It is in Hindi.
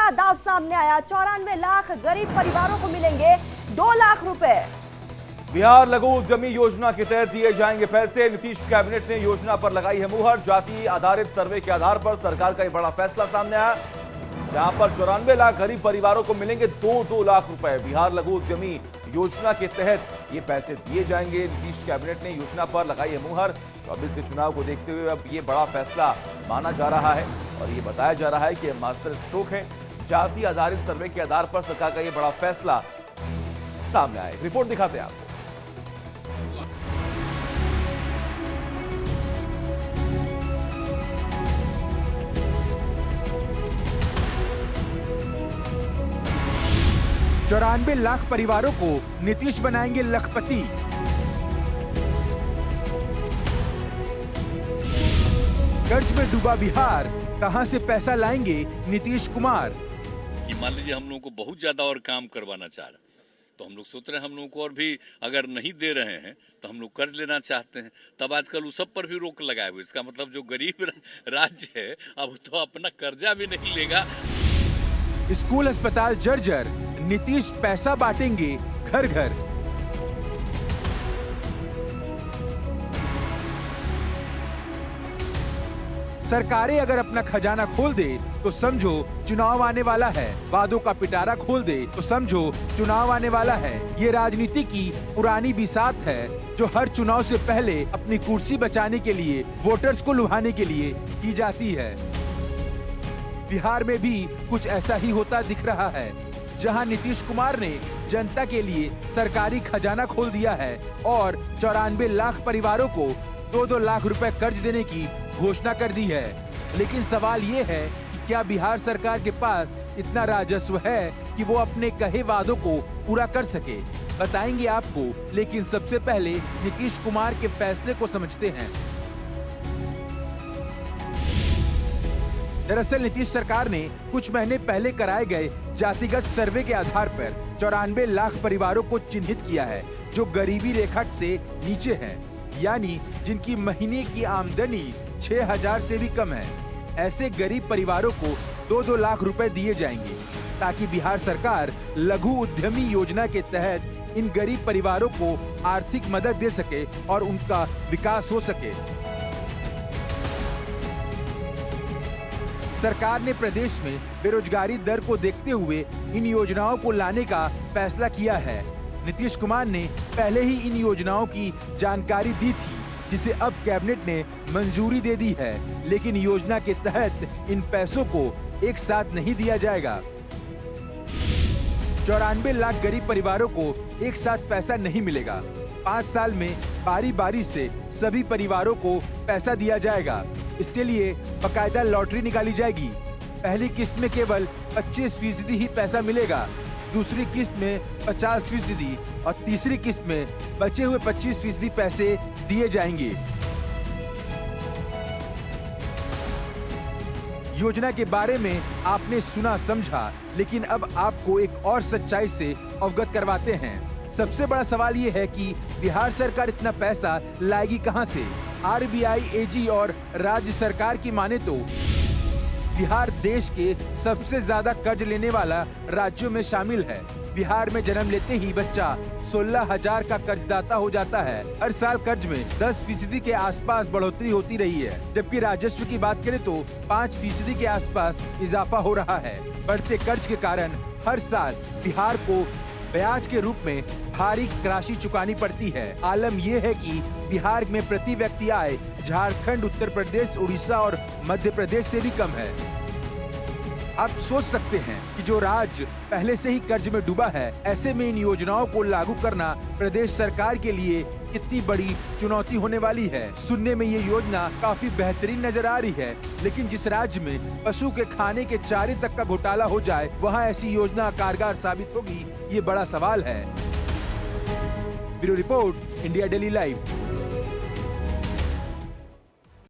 बड़ा दाव सामने आया। 94 लाख गरीब परिवारों को मिलेंगे 2 लाख रुपए। बिहार लघु उद्यमी योजना के तहत दिए जाएंगे पैसे। नीतीश कैबिनेट ने योजना पर लगाई है मुहर। जाति आधारित सर्वे के आधार पर सरकार का एक बड़ा फैसला सामने आया, जहां पर 94 लाख गरीब परिवारों को मिलेंगे 2-2 लाख रुपए। बिहार लघु उद्यमी योजना के तहत ये पैसे दिए जाएंगे। नीतीश कैबिनेट ने योजना पर लगाई है मुहर। 24 के चुनाव को देखते हुए अब ये बड़ा फैसला माना जा रहा है और ये बताया जा रहा है कि मास्टर स्ट्रोक है। जाति आधारित सर्वे के आधार पर सरकार का ये बड़ा फैसला सामने आया। रिपोर्ट दिखाते हैं आपको। चौरानवे लाख परिवारों को नीतीश बनाएंगे लखपति। कर्ज में डूबा बिहार, कहां से पैसा लाएंगे नीतीश कुमार। कि मान लीजिए हम लोगों को बहुत ज्यादा और काम करवाना चाह रहे, तो हम लोग सोच रहे हैं हम लोगों को और भी अगर नहीं दे रहे हैं तो हम लोग कर्ज लेना चाहते हैं। तब आजकल उस सब पर भी रोक लगाए हुए। इसका मतलब जो गरीब राज्य है अब तो अपना कर्जा भी नहीं लेगा। स्कूल अस्पताल जर्जर, नीतीश पैसा बांटेंगे घर घर। सरकारें अगर अपना खजाना खोल दे तो समझो चुनाव आने वाला है। वादों का पिटारा खोल दे तो समझो चुनाव आने वाला है। ये राजनीति की पुरानी बिसात है जो हर चुनाव से पहले अपनी कुर्सी बचाने के लिए, वोटर्स को लुभाने के लिए की जाती है। बिहार में भी कुछ ऐसा ही होता दिख रहा है, जहां नीतीश कुमार ने जनता के लिए सरकारी खजाना खोल दिया है और 94 लाख परिवारों को 2-2 लाख रुपए कर्ज देने की घोषणा कर दी है। लेकिन सवाल ये है कि क्या बिहार सरकार के पास इतना राजस्व है कि वो अपने कहे वादों को पूरा कर सके? बताएंगे आपको, लेकिन सबसे पहले नीतीश कुमार के फैसले को समझते हैं। दरअसल नीतीश सरकार ने कुछ महीने पहले कराए गए जातिगत सर्वे के आधार पर 94 लाख परिवारों को चिन्हित किया है जो गरीबी रेखा से नीचे हैं, यानी जिनकी महीने की आमदनी 6,000 से भी कम है। ऐसे गरीब परिवारों को 2-2 लाख रुपए दिए जाएंगे ताकि बिहार सरकार लघु उद्यमी योजना के तहत इन गरीब परिवारों को आर्थिक मदद दे सके और उनका विकास हो सके। सरकार ने प्रदेश में बेरोजगारी दर को देखते हुए इन योजनाओं को लाने का फैसला किया है। नीतीश कुमार ने पहले ही इन योजनाओं की जानकारी दी थी, जिसे अब कैबिनेट ने मंजूरी दे दी है। लेकिन योजना के तहत इन पैसों को एक साथ नहीं दिया जाएगा। 94 लाख गरीब परिवारों को एक साथ पैसा नहीं मिलेगा। 5 साल में बारी बारी से सभी परिवारों को पैसा दिया जाएगा। इसके लिए बकायदा लॉटरी निकाली जाएगी। पहली किस्त में केवल 25% ही पैसा मिलेगा, दूसरी किस्त में 50% और तीसरी किस्त में बचे हुए 25% पैसे दिए जाएंगे। योजना के बारे में आपने सुना समझा, लेकिन अब आपको एक और सच्चाई से अवगत करवाते हैं। सबसे बड़ा सवाल ये है कि बिहार सरकार इतना पैसा लाएगी कहां से? आरबीआई, एजी और राज्य सरकार की माने तो बिहार देश के सबसे ज्यादा कर्ज लेने वाला राज्यों में शामिल है। बिहार में जन्म लेते ही बच्चा 16,000 का कर्जदाता हो जाता है। हर साल कर्ज में 10% के आसपास बढ़ोतरी होती रही है, जबकि राजस्व की बात करें तो 5% के आसपास इजाफा हो रहा है। बढ़ते कर्ज के कारण हर साल बिहार को ब्याज के रूप में भारी राशि चुकानी पड़ती है। आलम यह है कि बिहार में प्रति व्यक्ति आय झारखंड, उत्तर प्रदेश, उड़ीसा और मध्य प्रदेश से भी कम है। आप सोच सकते हैं कि जो राज्य पहले से ही कर्ज में डूबा है, ऐसे में इन योजनाओं को लागू करना प्रदेश सरकार के लिए कितनी बड़ी चुनौती होने वाली है। सुनने में ये योजना काफी बेहतरीन नजर आ रही है, लेकिन जिस राज्य में पशु के खाने के चारे तक का घोटाला हो जाए, वहाँ ऐसी योजना कारगर साबित होगी, ये बड़ा सवाल है। Bureau report, India daily live.